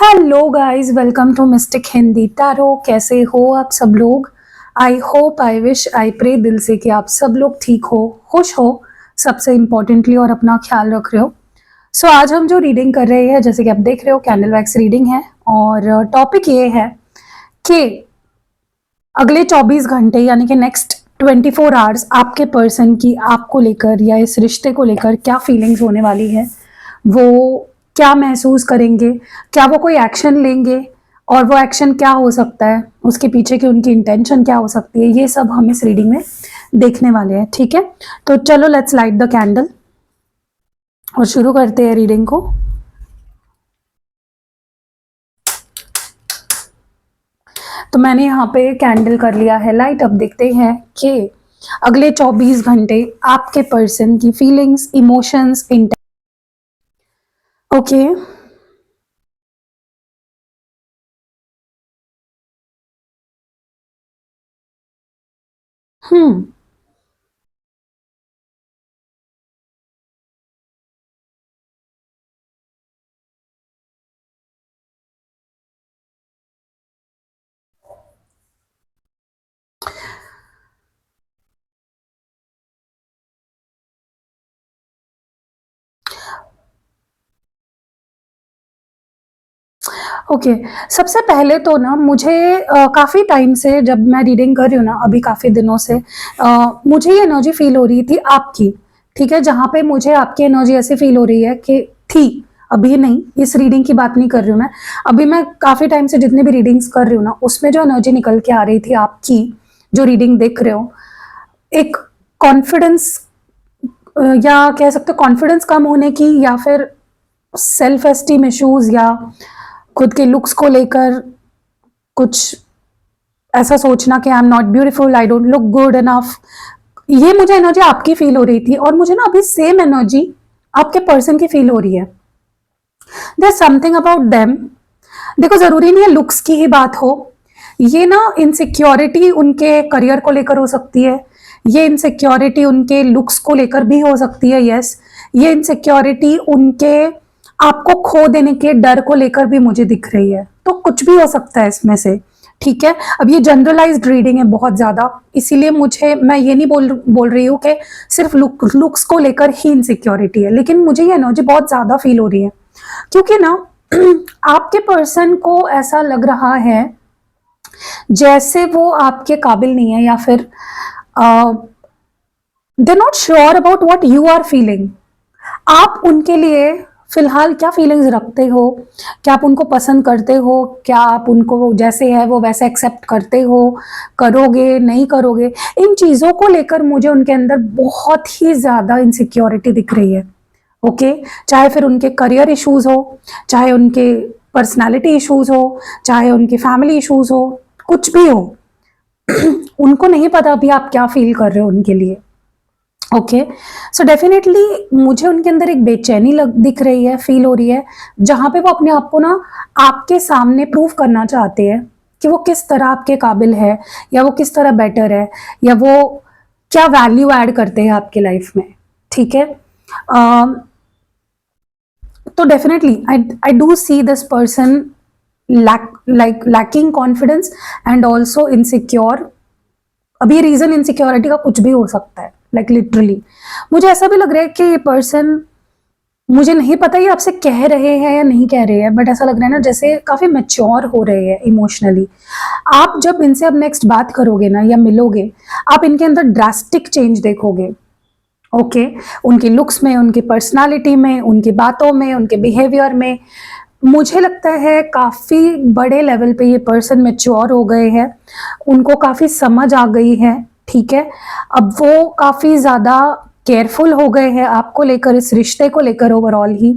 Hello guys, welcome to mystic Hindi tarot. कैसे हो आप सब लोग? I hope, I wish, I pray दिल से कि आप सब लोग ठीक हो, खुश हो, सबसे इम्पोर्टेंटली, और अपना ख्याल रख रहे हो। सो आज हम जो रीडिंग कर रहे हैं, जैसे कि आप देख रहे हो, कैंडल वैक्स रीडिंग है। और टॉपिक ये है कि अगले 24 घंटे यानी कि नेक्स्ट 24 आवर्स आपके पर्सन की आपको लेकर या इस रिश्ते को लेकर क्या फीलिंग्स होने वाली है, वो क्या महसूस करेंगे, क्या वो कोई एक्शन लेंगे, और वो एक्शन क्या हो सकता है, उसके पीछे की उनकी इंटेंशन क्या हो सकती है, ये सब हम इस रीडिंग में देखने वाले हैं। ठीक है, तो चलो लेट्स लाइट द कैंडल और शुरू करते हैं रीडिंग को। तो मैंने यहाँ पे कैंडल कर लिया है लाइट। अब देखते हैं कि अगले 24 घंटे आपके पर्सन की फीलिंग्स, इमोशंस, ओके। हम्म ओके। सबसे पहले तो ना मुझे काफ़ी टाइम से, जब मैं रीडिंग कर रही हूँ ना, अभी काफ़ी दिनों से मुझे ये एनर्जी फील हो रही थी आपकी। ठीक है, जहाँ पे मुझे आपकी एनर्जी ऐसी फील हो रही है कि थी, अभी नहीं, इस रीडिंग की बात नहीं कर रही हूँ मैं। अभी मैं काफ़ी टाइम से जितनी भी रीडिंग्स कर रही हूँ ना, उसमें जो एनर्जी निकल के आ रही थी आपकी, जो रीडिंग देख रहे हो, एक कॉन्फिडेंस, या कह सकते हो कॉन्फिडेंस कम होने की, या फिर सेल्फ एस्टीम इश्यूज, या खुद के लुक्स को लेकर कुछ ऐसा सोचना कि I am not beautiful, I don't look good enough. ये मुझे एनर्जी आपकी फील हो रही थी, और मुझे ना अभी सेम एनर्जी आपके पर्सन की फील हो रही है। There something about them. देखो, जरूरी नहीं है लुक्स की ही बात हो, ये ना इनसिक्योरिटी उनके करियर को लेकर हो सकती है, ये इनसिक्योरिटी उनके लुक्स को लेकर भी हो सकती है। यस, ये इनसिक्योरिटी उनके आपको खो देने के डर को लेकर भी मुझे दिख रही है। तो कुछ भी हो सकता है इसमें से। ठीक है, अब ये जनरलाइज्ड रीडिंग है बहुत ज्यादा, इसीलिए मुझे, मैं ये नहीं बोल रही हूँ कि सिर्फ लुक्स को लेकर ही इनसिक्योरिटी है, लेकिन मुझे ये एनर्जी बहुत ज्यादा फील हो रही है, क्योंकि ना आपके पर्सन को ऐसा लग रहा है जैसे वो आपके काबिल नहीं है, या फिर they not sure about what you are feeling. आप उनके लिए फिलहाल क्या फीलिंग्स रखते हो, क्या आप उनको पसंद करते हो, क्या आप उनको जैसे है वो वैसे एक्सेप्ट करते हो, करोगे नहीं करोगे, इन चीज़ों को लेकर मुझे उनके अंदर बहुत ही ज़्यादा इनसिक्योरिटी दिख रही है। ओके, चाहे फिर उनके करियर इश्यूज हो, चाहे उनके पर्सनालिटी इश्यूज हो, चाहे उनके फैमिली इश्यूज हो, कुछ भी हो, उनको नहीं पता अभी आप क्या फील कर रहे हो उनके लिए। ओके, सो डेफिनेटली मुझे उनके अंदर एक बेचैनी दिख रही है, फील हो रही है, जहां पे वो अपने आप को ना आपके सामने प्रूव करना चाहते हैं कि वो किस तरह आपके काबिल है, या वो किस तरह बेटर है, या वो क्या वैल्यू ऐड करते हैं आपके लाइफ में। ठीक है, तो definitely I do see this person lacking confidence and also insecure। अभी रीजन इनसिक्योरिटी का कुछ भी हो सकता है, लिटरली मुझे ऐसा भी लग रहा है कि ये पर्सन, मुझे नहीं पता ये आपसे कह रहे हैं या नहीं कह रहे हैं, बट ऐसा लग रहा है ना जैसे काफी मैच्योर हो रहे हैं इमोशनली। आप जब इनसे अब नेक्स्ट बात करोगे ना या मिलोगे, आप इनके अंदर ड्रास्टिक चेंज देखोगे। ओके, उनके लुक्स में, उनकी पर्सनालिटी में, उनकी बातों में, उनके बिहेवियर में, मुझे लगता है काफ़ी बड़े लेवल पे ये पर्सन मैच्योर हो गए हैं, उनको काफ़ी समझ आ गई है। ठीक है, अब वो काफ़ी ज़्यादा केयरफुल हो गए हैं आपको लेकर, इस रिश्ते को लेकर ओवरऑल ही।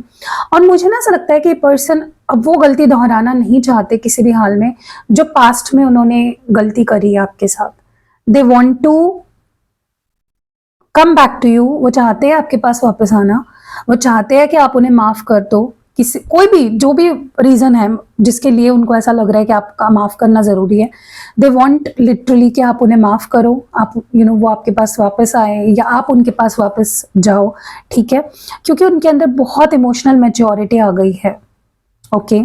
और मुझे ना ऐसा लगता है कि ये पर्सन अब वो गलती दोहराना नहीं चाहते किसी भी हाल में, जो पास्ट में उन्होंने गलती करी है आपके साथ। They want to come back to you, वो चाहते हैं आपके पास वापस आना, वो चाहते हैं कि आप उन्हें माफ कर दो, किसी कोई भी जो भी रीजन है जिसके लिए उनको ऐसा लग रहा है कि आपका माफ करना जरूरी है। दे वांट लिटरली कि आप उन्हें माफ करो, आप वो आपके पास वापस आए, या आप उनके पास वापस जाओ। ठीक है, क्योंकि उनके अंदर बहुत इमोशनल मैच्योरिटी आ गई है। ओके,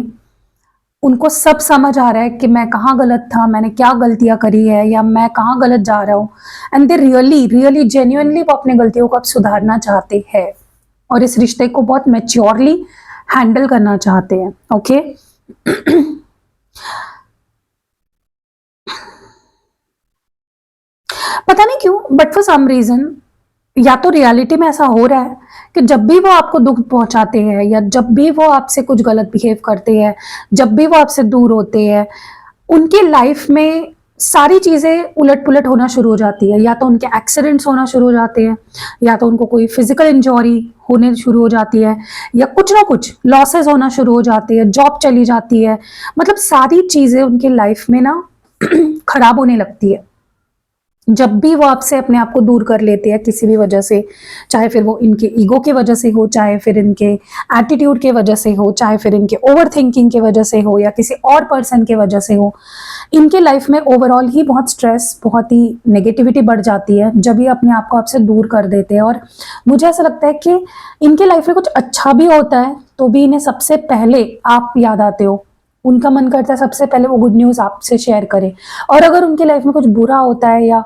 उनको सब समझ आ रहा है कि मैं कहाँ गलत था, मैंने क्या गलतियां करी है, या मैं कहाँ गलत जा रहा हूँ। And they really really genuinely वो अपनी गलतियों को अब सुधारना चाहते हैं और इस रिश्ते को बहुत मैच्योरली हैंडल करना चाहते हैं। ओके पता नहीं क्यों, बट फॉर सम रीजन, या तो रियलिटी में ऐसा हो रहा है कि जब भी वो आपको दुख पहुंचाते हैं, या जब भी वो आपसे कुछ गलत बिहेव करते हैं, जब भी वो आपसे दूर होते हैं, उनकी लाइफ में सारी चीजें उलट पुलट होना शुरू हो जाती है। या तो उनके एक्सीडेंट्स होना शुरू हो जाते हैं, या तो उनको कोई फिजिकल इंजरी होने शुरू हो जाती है, या कुछ ना कुछ लॉसेस होना शुरू हो जाती है, जॉब चली जाती है, मतलब सारी चीजें उनकी लाइफ में ना खराब होने लगती है जब भी वो आपसे अपने आप को दूर कर लेते हैं किसी भी वजह से। चाहे फिर वो इनके ईगो की वजह से हो, चाहे फिर इनके एटीट्यूड की वजह से हो, चाहे फिर इनके ओवर थिंकिंग की वजह से हो, या किसी और पर्सन की वजह से हो। इनके लाइफ में ओवरऑल ही बहुत स्ट्रेस, बहुत ही नेगेटिविटी बढ़ जाती है जब ये अपने आप को आपसे दूर कर देते हैं। और मुझे ऐसा लगता है कि इनके लाइफ में कुछ अच्छा भी होता है तो भी इन्हें सबसे पहले आप याद आते हो। उनका मन करता है सबसे पहले वो गुड न्यूज़ आपसे शेयर करें। और अगर उनके लाइफ में कुछ बुरा होता है या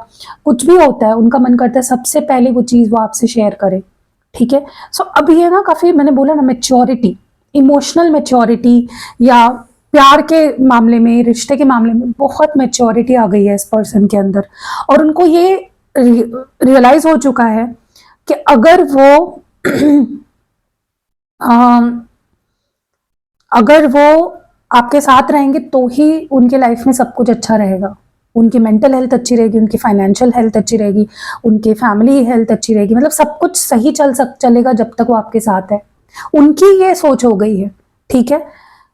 कुछ भी होता है, उनका मन करता है सबसे पहले वो चीज़ वो आपसे शेयर करे। ठीक है। सो अब ये ना काफ़ी, मैंने बोला ना, मेच्योरिटी, इमोशनल मेच्योरिटी, या प्यार के मामले में, रिश्ते के मामले में बहुत मेच्योरिटी आ गई है इस पर्सन के अंदर। और उनको ये रियलाइज हो चुका है कि अगर वो अगर वो आपके साथ रहेंगे तो ही उनके लाइफ में सब कुछ अच्छा रहेगा। उनकी मेंटल हेल्थ अच्छी रहेगी, उनकी फाइनेंशियल हेल्थ अच्छी रहेगी, उनकी फैमिली हेल्थ अच्छी रहेगी, मतलब सब कुछ सही चलेगा जब तक वो आपके साथ है। उनकी ये सोच हो गई है। ठीक है।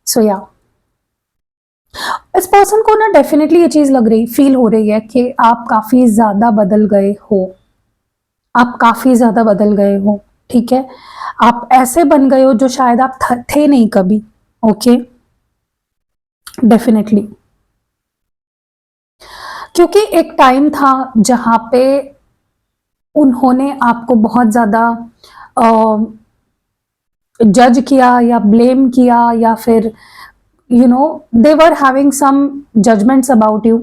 सो या इस पर्सन को ना डेफिनेटली ये चीज लग रही, फील हो रही है कि आप काफी ज्यादा बदल गए हो। आप काफी ज्यादा बदल गए हो। ठीक है। आप ऐसे बन गए हो जो शायद आप थे नहीं कभी। ओके। डेफिनेटली, क्योंकि एक टाइम था जहां पे उन्होंने आपको बहुत ज्यादा जज किया या ब्लेम किया, या फिर they were having some judgements about you.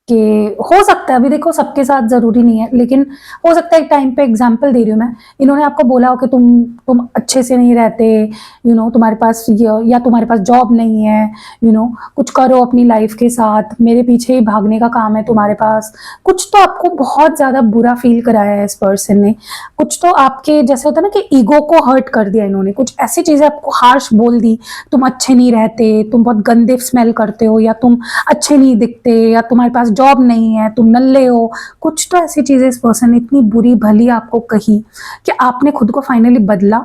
कि हो सकता है, अभी देखो सबके साथ जरूरी नहीं है, लेकिन हो सकता है एक टाइम पे, एग्जांपल दे रही हूँ मैं, इन्होंने आपको बोला हो कि तुम अच्छे से नहीं रहते, तुम्हारे पास या तुम्हारे पास जॉब नहीं है, कुछ करो अपनी लाइफ के साथ, मेरे पीछे ही भागने का काम है तुम्हारे पास। कुछ तो आपको बहुत ज्यादा बुरा फील कराया है इस पर्सन ने। कुछ तो आपके जैसे होता है ना कि ईगो को हर्ट कर दिया इन्होंने। कुछ ऐसी चीजें आपको हार्श बोल दी, तुम अच्छे नहीं रहते, तुम बहुत गंदे स्मेल करते हो, या तुम अच्छे नहीं दिखते, या तुम्हारे पास जॉब नहीं है, तुम नल्ले हो। कुछ तो ऐसी चीजें इस पर्सन ने इतनी बुरी भली आपको कही कि आपने खुद को फाइनली बदला।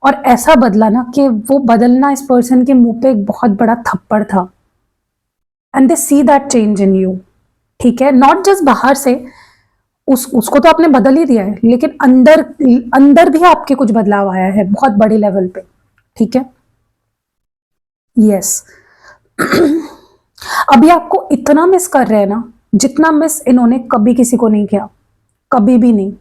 और ऐसा बदला ना कि वो बदलना इस पर्सन के मुंह पे एक बहुत बड़ा थप्पड़ था। And they see that change in you. ठीक है। नॉट जस्ट बाहर से, उसको तो आपने बदल ही दिया है, लेकिन अंदर अंदर भी आपके कुछ बदलाव आया है बहुत बड़े लेवल पे। ठीक है। यस। अभी आपको इतना मिस कर रहे हैं ना जितना मिस इन्होंने कभी किसी को नहीं किया, कभी भी नहीं।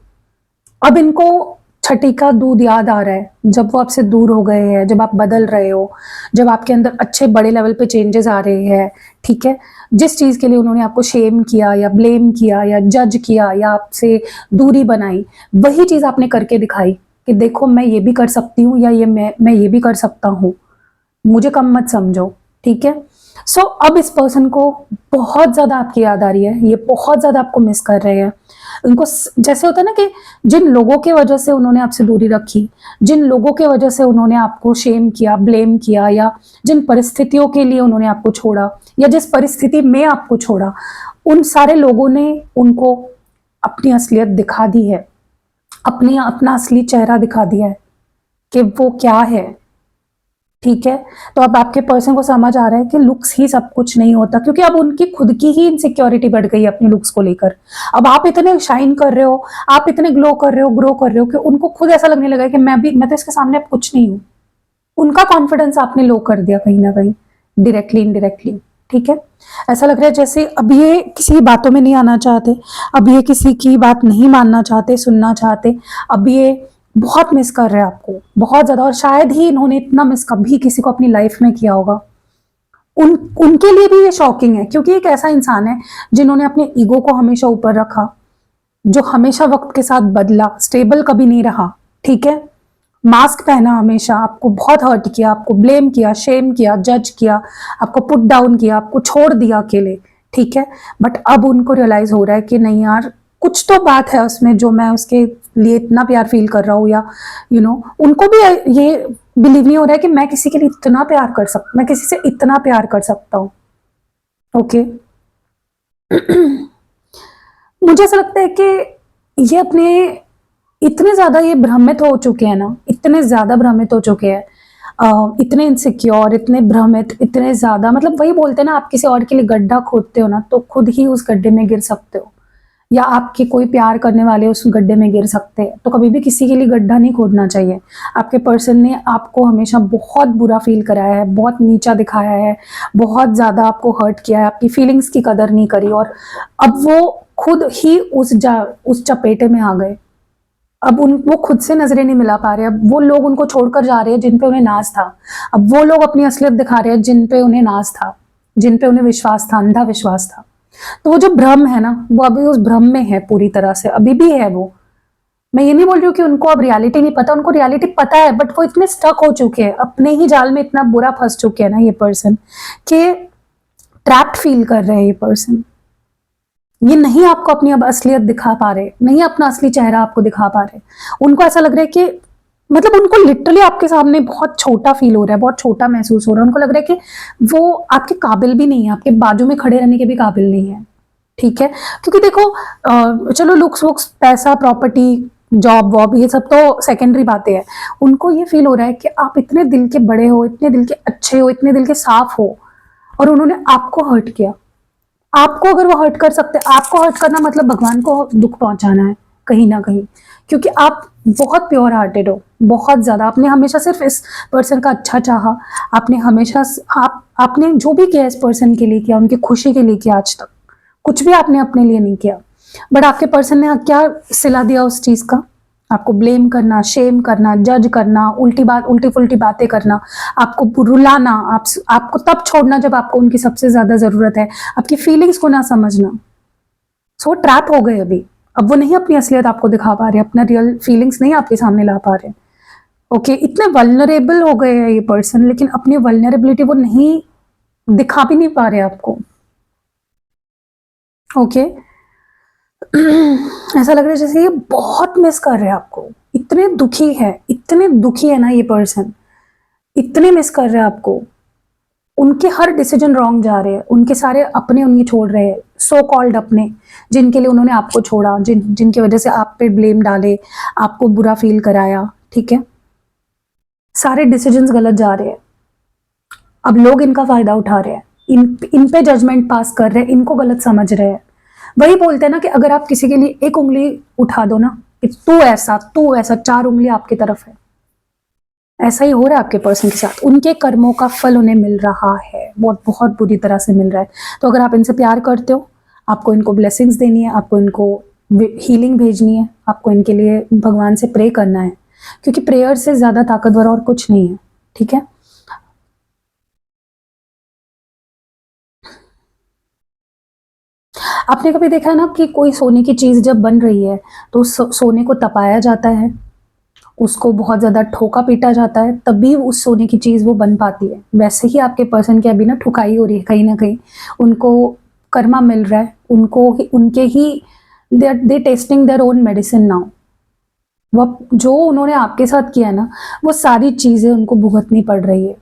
अब इनको छठी का दूध याद आ रहा है जब वो आपसे दूर हो गए हैं, जब आप बदल रहे हो, जब आपके अंदर अच्छे बड़े लेवल पे चेंजेस आ रहे हैं। ठीक है। जिस चीज के लिए उन्होंने आपको शेम किया या ब्लेम किया या जज किया या आपसे दूरी बनाई, वही चीज आपने करके दिखाई कि देखो मैं ये भी कर सकती हूँ, या ये मैं ये भी कर सकता हूँ, मुझे कम मत समझो। ठीक है। सो अब इस पर्सन को बहुत ज्यादा आपकी याद आ रही है, ये बहुत ज्यादा आपको मिस कर रहे हैं। उनको जैसे होता है ना कि जिन लोगों के वजह से उन्होंने आपसे दूरी रखी, जिन लोगों के वजह से उन्होंने आपको शेम किया, ब्लेम किया, या जिन परिस्थितियों के लिए उन्होंने आपको छोड़ा, या जिस परिस्थिति में आपको छोड़ा, उन सारे लोगों ने उनको अपनी असलियत दिखा दी है, अपना असली चेहरा दिखा दिया है कि वो क्या है। ठीक है। तो अब आपके पर्सन को समझ आ रहा है कि लुक्स ही सब कुछ नहीं होता, क्योंकि अब उनकी खुद की ही इनसिक्योरिटी बढ़ गई है अपने लुक्स को लेकर। अब आप इतने शाइन कर रहे हो, आप इतने ग्लो कर रहे हो, ग्रो कर रहे हो, कि उनको खुद ऐसा लगने लगा है कि मैं तो इसके सामने अब कुछ नहीं हूं। उनका कॉन्फिडेंस आपने लो कर दिया कहीं ना कहीं, डायरेक्टली इनडायरेक्टली। ठीक है। ऐसा लग रहा है जैसे अब ये किसी बातों में नहीं आना चाहते, अब ये किसी की बात नहीं मानना चाहते, सुनना चाहते। अब ये बहुत मिस कर रहे हैं आपको, बहुत ज्यादा। और शायद ही इन्होंने इतना मिस कभी किसी को अपनी लाइफ में किया होगा। उनके लिए भी ये शॉकिंग है, क्योंकि एक ऐसा इंसान है जिन्होंने अपने ईगो को हमेशा ऊपर रखा, जो हमेशा वक्त के साथ बदला, स्टेबल कभी नहीं रहा, ठीक है, मास्क पहना हमेशा, आपको बहुत हर्ट किया, आपको ब्लेम किया, शेम किया, जज किया, आपको पुट डाउन किया, आपको छोड़ दिया अकेले, ठीक है। बट अब उनको रियलाइज हो रहा है कि नहीं यार, कुछ तो बात है उसमें जो मैं उसके लिए इतना प्यार फील कर रहा हूँ, या उनको भी ये बिलीव नहीं हो रहा है कि मैं किसी के लिए इतना प्यार कर सकता, मैं किसी से इतना प्यार कर सकता हूँ। ओके। मुझे ऐसा लगता है कि ये अपने इतने ज्यादा ये भ्रमित हो चुके हैं ना, इतने ज्यादा भ्रमित हो चुके हैं, इतने इनसिक्योर, इतने भ्रमित, इतने ज्यादा, मतलब वही बोलते हैं ना, आप किसी और के लिए गड्ढा खोदते हो ना तो खुद ही उस गड्ढे में गिर सकते हो, या आपके कोई प्यार करने वाले उस गड्ढे में गिर सकते हैं। तो कभी भी किसी के लिए गड्ढा नहीं खोदना चाहिए। आपके पर्सन ने आपको हमेशा बहुत बुरा फील कराया है, बहुत नीचा दिखाया है, बहुत ज्यादा आपको हर्ट किया है, आपकी फीलिंग्स की कदर नहीं करी, और अब वो खुद ही उस चपेटे में आ गए। अब वो खुद से नजरें नहीं मिला पा रहे, अब वो लोग उनको छोड़कर जा रहे हैं जिन पे उन्हें नाज था, अब वो लोग अपनी असलियत दिखा रहे हैं जिन पे उन्हें नाज था, जिन पे उन्हें विश्वास था, अंधा विश्वास था। तो वो जो भ्रम है ना, वो अभी उस भ्रम में है पूरी तरह से, अभी भी है वो। मैं ये नहीं बोल रही हूँ कि उनको अब रियलिटी नहीं पता, उनको रियलिटी पता है, बट वो इतने स्टक हो चुके हैं, अपने ही जाल में इतना बुरा फंस चुके हैं ना ये पर्सन, कि ट्रैप्ड फील कर रहे हैं ये पर्सन। ये नहीं आपको अपनी अब असलियत दिखा पा रहे, नहीं अपना असली चेहरा आपको दिखा पा रहे। उनको ऐसा लग रहा है कि, मतलब उनको लिटरली आपके सामने बहुत छोटा फील हो रहा है, बहुत छोटा महसूस हो रहा है। उनको लग रहा है कि वो आपके काबिल भी नहीं है, आपके बाजू में खड़े रहने के भी काबिल नहीं है, ठीक है। क्योंकि देखो, चलो लुक्स वुक्स, पैसा, प्रॉपर्टी, जॉब वॉब, ये सब तो सेकेंडरी बातें हैं। उनको ये फील हो रहा है कि आप इतने दिल के बड़े हो, इतने दिल के अच्छे हो, इतने दिल के साफ हो, और उन्होंने आपको हर्ट किया। आपको अगर वो हर्ट कर सकते, आपको हर्ट करना मतलब भगवान को दुख पहुंचाना है कहीं ना कहीं, क्योंकि आप बहुत प्योर हार्टेड हो, बहुत ज्यादा। आपने हमेशा सिर्फ इस पर्सन का अच्छा चाहा, आपने हमेशा आपने जो भी किया इस पर्सन के लिए किया, उनकी खुशी के लिए किया, आज तक कुछ भी आपने अपने लिए नहीं किया। बट आपके पर्सन ने क्या सिला दिया उस चीज का? आपको ब्लेम करना, शेम करना, जज करना, उल्टी फुल्टी बातें करना, आपको रुलाना, आपको तब छोड़ना जब आपको उनकी सबसे ज्यादा जरूरत है, आपकी फीलिंग्स को ना समझना। सो ट्रैप हो गए अभी। अब वो नहीं अपनी असलियत आपको दिखा पा रहे, अपना रियल फीलिंग्स नहीं आपके सामने ला पा रहे। ओके, इतने वल्नरेबल हो गए हैं ये पर्सन, लेकिन अपनी वल्नरेबिलिटी वो नहीं दिखा भी नहीं पा रहे आपको। ओके। ऐसा लग रहा है जैसे ये बहुत मिस कर रहे हैं आपको, इतने दुखी है, इतने दुखी है ना ये पर्सन, इतने मिस कर रहे हैं आपको। उनके हर डिसीजन रॉन्ग जा रहे हैं, उनके सारे अपने उन्हें छोड़ रहे हैं, सो कॉल्ड अपने, जिनके लिए उन्होंने आपको छोड़ा, जिनकी वजह से आप पे ब्लेम डाले, आपको बुरा फील कराया, ठीक है, सारे डिसीजंस गलत जा रहे हैं। अब लोग इनका फायदा उठा रहे हैं, इन पे जजमेंट पास कर रहे हैं, इनको गलत समझ रहे हैं। वही बोलते हैं ना कि अगर आप किसी के लिए एक उंगली उठा दो ना कि तू ऐसा, 4 उंगली आपकी तरफ है। ऐसा ही हो रहा है आपके पर्सन के साथ, उनके कर्मों का फल उन्हें मिल रहा है, बहुत बहुत बुरी तरह से मिल रहा है। तो अगर आप इनसे प्यार करते हो, आपको इनको ब्लेसिंग्स देनी है, आपको इनको हीलिंग भेजनी है, आपको इनके लिए भगवान से प्रे करना है, क्योंकि प्रेयर से ज्यादा ताकतवर और कुछ नहीं है, ठीक है। आपने कभी देखा है ना कि कोई सोने की चीज जब बन रही है तो सोने को तपाया जाता है, उसको बहुत ज्यादा ठोका पीटा जाता है, तभी उस सोने की चीज वो बन पाती है। वैसे ही आपके पर्सन की अभी ना ठुकाई हो रही है कहीं ना कहीं, उनको कर्मा मिल रहा है, उनके ही they testing their own medicine now. वो जो उन्होंने आपके साथ किया ना, वो सारी चीजें उनको भुगतनी पड़ रही है,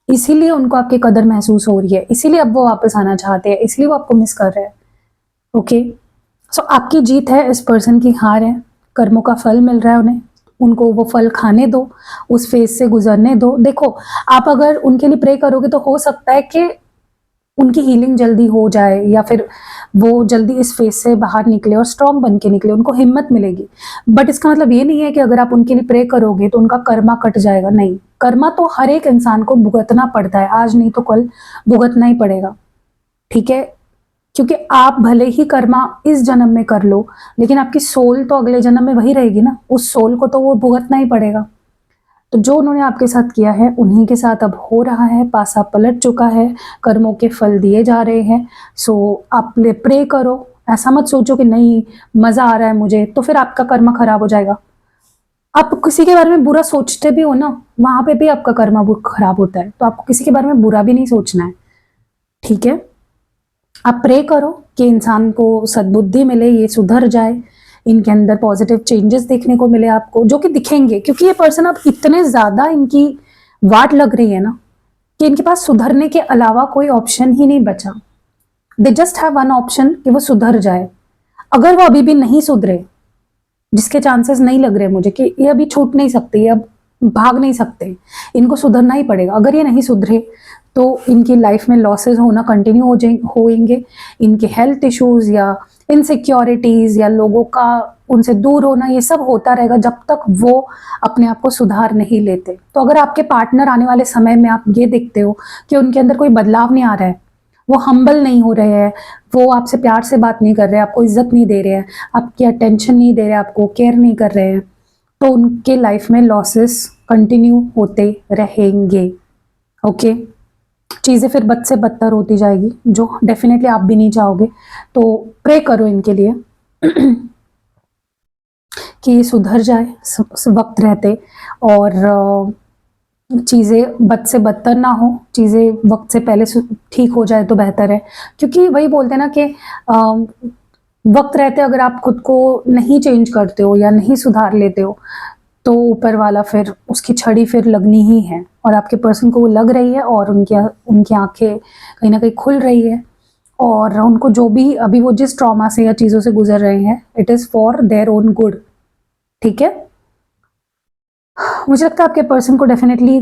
इसीलिए उनको आपकी कदर महसूस हो रही है, इसीलिए अब वो वापस आना चाहते हैं, इसलिए वो आपको मिस कर रहे हैं। ओके, सो आपकी जीत है, इस पर्सन की हार है। कर्मों का फल मिल रहा है उन्हें, उनको वो फल खाने दो, उस फेज से गुजरने दो। देखो, आप अगर उनके लिए प्रे करोगे तो हो सकता है कि उनकी हीलिंग जल्दी हो जाए, या फिर वो जल्दी इस फेज से बाहर निकले और स्ट्रांग बन के निकले, उनको हिम्मत मिलेगी। बट इसका मतलब ये नहीं है कि अगर आप उनके लिए प्रे करोगे तो उनका कर्मा कट जाएगा, नहीं। कर्मा तो हर एक इंसान को भुगतना पड़ता है, आज नहीं तो कल भुगतना ही पड़ेगा, ठीक है। क्योंकि आप भले ही कर्मा इस जन्म में कर लो, लेकिन आपकी सोल तो अगले जन्म में वही रहेगी ना, उस सोल को तो वो भुगतना ही पड़ेगा। तो जो उन्होंने आपके साथ किया है उन्हीं के साथ अब हो रहा है, पासा पलट चुका है, कर्मों के फल दिए जा रहे हैं। सो आप प्रे करो, ऐसा मत सोचो कि नहीं मज़ा आ रहा है मुझे तो फिर आपका कर्म खराब हो जाएगा। आप किसी के बारे में बुरा सोचते भी हो ना, वहाँ पे भी आपका कर्म खराब होता है, तो आपको किसी के बारे में बुरा भी नहीं सोचना है, ठीक है। आप प्रे करो कि इंसान को सद्बुद्धि मिले, ये सुधर जाए, इनके अंदर पॉजिटिव चेंजेस देखने को मिले आपको, जो कि दिखेंगे, क्योंकि ये पर्सन अब इतने ज़्यादा इनकी वाट लग रही है ना कि इनके पास सुधरने के अलावा कोई ऑप्शन ही नहीं बचा। They just have one option कि वो सुधर जाए। अगर वो अभी भी नहीं सुधरे, जिसके चांसेस नहीं लग रहे मुझे कि ये अभी छूट नहीं सकते, ये अब भाग नहीं सकते, इनको सुधरना ही पड़ेगा। अगर ये नहीं सुधरे तो इनकी लाइफ में लॉसेस होना कंटिन्यू होएंगे, इनके हेल्थ इश्यूज या इनसिक्योरिटीज या लोगों का उनसे दूर होना, ये सब होता रहेगा जब तक वो अपने आप को सुधार नहीं लेते। तो अगर आपके पार्टनर आने वाले समय में आप ये देखते हो कि उनके अंदर कोई बदलाव नहीं आ रहा है, वो हम्बल नहीं हो रहे हैं, वो आपसे प्यार से बात नहीं कर रहे हैं, आपको इज्जत नहीं दे रहे हैं, आपकी अटेंशन नहीं दे रहे हैं, आपको केयर नहीं कर रहे हैं, तो उनके लाइफ में लॉसेस कंटिन्यू होते रहेंगे। ओके, चीज़ें फिर बद से बदतर होती जाएगी, जो डेफिनेटली आप भी नहीं चाहोगे। तो प्रे करो इनके लिए कि ये सुधर जाए वक्त रहते, और चीज़ें बद से बदतर ना हो, चीज़ें वक्त से पहले ठीक हो जाए तो बेहतर है। क्योंकि वही बोलते हैं ना कि वक्त रहते अगर आप खुद को नहीं चेंज करते हो या नहीं सुधार लेते हो तो ऊपर वाला फिर उसकी छड़ी फिर लगनी ही है, और आपके पर्सन को वो लग रही है, और उनकी आंखें कहीं ना कहीं खुल रही है, और उनको जो भी अभी वो जिस ट्रॉमा से या चीज़ों से गुजर रहे हैं, it is for their own good, ठीक है। मुझे लगता है आपके पर्सन को डेफिनेटली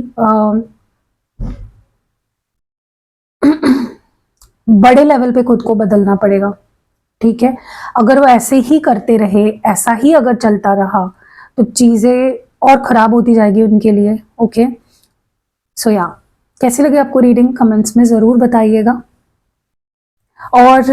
बड़े लेवल पे खुद को बदलना पड़ेगा, ठीक है। अगर वो ऐसे ही करते रहे, ऐसा ही अगर चलता रहा तो चीज़ें और ख़राब होती जाएगी उनके लिए। ओके, सो या कैसी लगी आपको रीडिंग, कमेंट्स में ज़रूर बताइएगा। और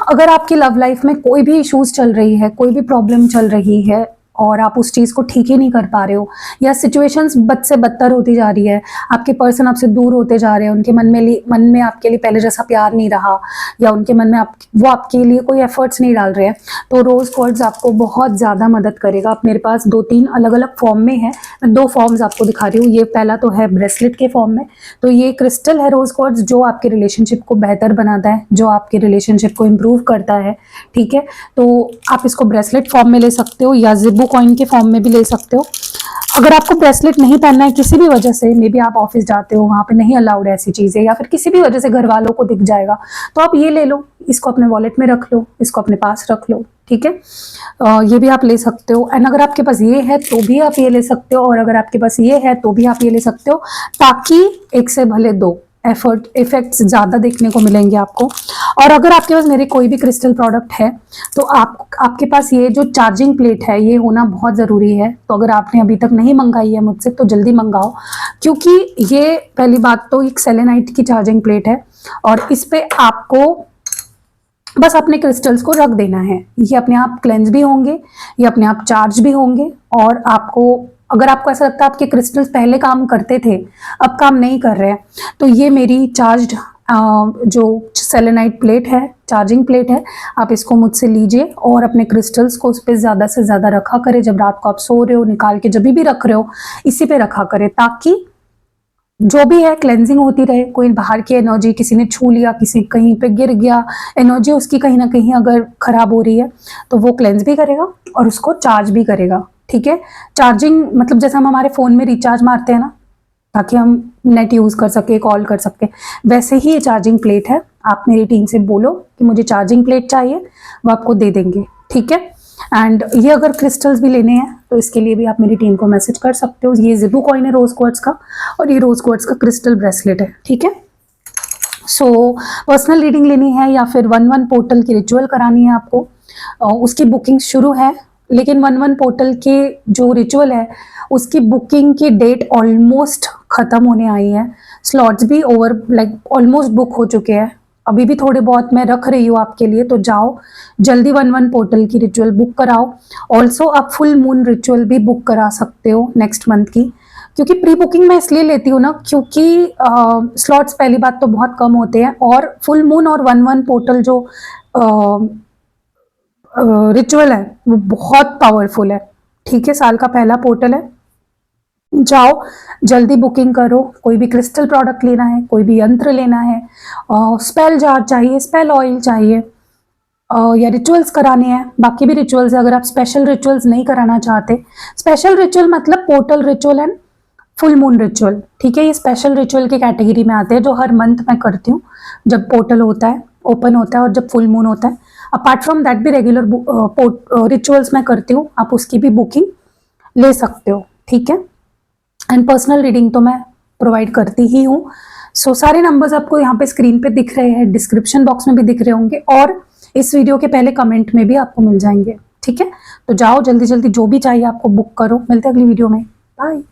अगर आपकी लव लाइफ में कोई भी इश्यूज चल रही है, कोई भी प्रॉब्लम चल रही है और आप उस चीज़ को ठीक ही नहीं कर पा रहे हो, या सिचुएशंस बद से बदतर होती जा रही है, आपके पर्सन आपसे दूर होते जा रहे हैं, उनके मन में आपके लिए पहले जैसा प्यार नहीं रहा, या उनके मन में वो आपके लिए कोई एफर्ट्स नहीं डाल रहे हैं, तो रोज़ क्वार्ट्ज आपको बहुत ज़्यादा मदद करेगा। आप मेरे पास 2-3 अलग अलग फॉर्म में है, मैं 2 फॉर्म्स आपको दिखा रही हूँ। ये पहला तो है ब्रेसलेट के फॉर्म में, तो ये क्रिस्टल है रोज़ क्वार्ट्ज, जो आपके रिलेशनशिप को बेहतर बनाता है, जो आपके रिलेशनशिप को इम्प्रूव करता है, ठीक है। तो आप इसको ब्रेसलेट फॉर्म में ले सकते हो या जिबू कॉइन के फॉर्म में भी ले सकते हो। अगर आपको ब्रेसलेट नहीं पहनना है किसी भी वजह से, मे बी आप ऑफिस जाते हो, वहाँ पे नहीं अलाउड है ऐसी चीज़ें, या फिर किसी भी वजह से घर वालों को दिख जाएगा, तो आप ये ले लो, इसको अपने वॉलेट में रख लो, इसको अपने पास रख लो, ठीक है। ये भी आप ले सकते हो। एंड अगर आपके पास ये है तो भी आप ये ले सकते हो, और अगर आपके पास ये है तो भी आप ये ले सकते हो, ताकि एक से भले दो इफेक्ट्स ज़्यादा देखने को मिलेंगे आपको। और अगर आपके पास मेरे कोई भी क्रिस्टल प्रोडक्ट है तो आपके पास ये जो चार्जिंग प्लेट है ये होना बहुत ज़रूरी है। तो अगर आपने अभी तक नहीं मंगाई है मुझसे तो जल्दी मंगाओ, क्योंकि ये पहली बात तो एक सेलेनाइट की चार्जिंग प्लेट है, और इस पे आपको बस अपने क्रिस्टल्स को रख देना है। ये अपने आप क्लेंज भी होंगे, ये अपने आप चार्ज भी होंगे, और आपको अगर आपको ऐसा लगता है आपके क्रिस्टल्स पहले काम करते थे अब काम नहीं कर रहे हैं, तो ये मेरी चार्ज्ड जो सेलेनाइट प्लेट है, चार्जिंग प्लेट है, आप इसको मुझसे लीजिए और अपने क्रिस्टल्स को उस पर ज़्यादा से ज़्यादा रखा करें। जब रात को आप सो रहे हो, निकाल के जब भी रख रहे हो, इसी पे रखा करें, ताकि जो भी है क्लेंजिंग होती रहे। कोई बाहर की एनर्जी, किसी ने छू लिया, किसी कहीं पे गिर गया, एनर्जी उसकी कहीं ना कहीं अगर खराब हो रही है तो वो क्लेंज भी करेगा और उसको चार्ज भी करेगा, ठीक है। चार्जिंग मतलब जैसे हम हमारे फ़ोन में रिचार्ज मारते हैं ना, ताकि हम नेट यूज़ कर सके, कॉल कर सकते, वैसे ही ये चार्जिंग प्लेट है। आप मेरी टीम से बोलो कि मुझे चार्जिंग प्लेट चाहिए, वो आपको दे देंगे, ठीक है। एंड ये अगर क्रिस्टल्स भी लेने हैं तो इसके लिए भी आप मेरी टीम को मैसेज कर सकते हो। ये जिबू कॉइन है रोज क्वार्ट्ज का, और ये रोज क्वार्ट्ज का क्रिस्टल ब्रेसलेट है, ठीक है। सो पर्सनल रीडिंग लेनी है या फिर 1-1 पोर्टल की रिचुअल करानी है आपको, उसकी बुकिंग शुरू है, लेकिन 1-1 पोर्टल के जो रिचुअल है उसकी बुकिंग की डेट ऑलमोस्ट ख़त्म होने आई है। स्लॉट्स भी ओवर ऑलमोस्ट बुक हो चुके हैं। अभी भी थोड़े बहुत मैं रख रही हूँ आपके लिए, तो जाओ जल्दी 1-1 पोर्टल की रिचुअल बुक कराओ। ऑल्सो आप फुल मून रिचुअल भी बुक करा सकते हो नेक्स्ट मंथ की। क्योंकि प्री बुकिंग मैं इसलिए लेती हूँ ना, क्योंकि स्लॉट्स पहली बात तो बहुत कम होते हैं, और फुल मून और 1/1 पोर्टल जो रिचुअल है वो बहुत पावरफुल है। ठीक है, साल का पहला पोर्टल है, जाओ जल्दी बुकिंग करो। कोई भी क्रिस्टल प्रोडक्ट लेना है, कोई भी यंत्र लेना है, स्पेल जार चाहिए, स्पेल ऑयल चाहिए, या रिचुअल्स कराने हैं, बाकी भी रिचुअल्स है। अगर आप स्पेशल रिचुअल्स नहीं कराना चाहते, स्पेशल रिचुअल मतलब portal ritual and full moon ritual, ठीक है, ये स्पेशल रिचुअल की कैटेगरी में आते हैं, जो हर मंथ मैं करती हूँ जब पोर्टल होता है, ओपन होता है, और जब फुल मून होता है। अपार्ट फ्रॉम दैट भी रेगुलर रिचुअल्स मैं करती हूँ, आप उसकी भी बुकिंग ले सकते हो। ठीक है, एंड पर्सनल रीडिंग तो मैं प्रोवाइड करती ही हूँ। सो सारे नंबर्स आपको यहाँ पे स्क्रीन पे दिख रहे हैं, डिस्क्रिप्शन बॉक्स में भी दिख रहे होंगे, और इस वीडियो के पहले कमेंट में भी आपको मिल जाएंगे। ठीक है, तो जाओ जल्दी जल्दी जो भी चाहिए आपको बुक करो। मिलते हैं अगली वीडियो में, बाय।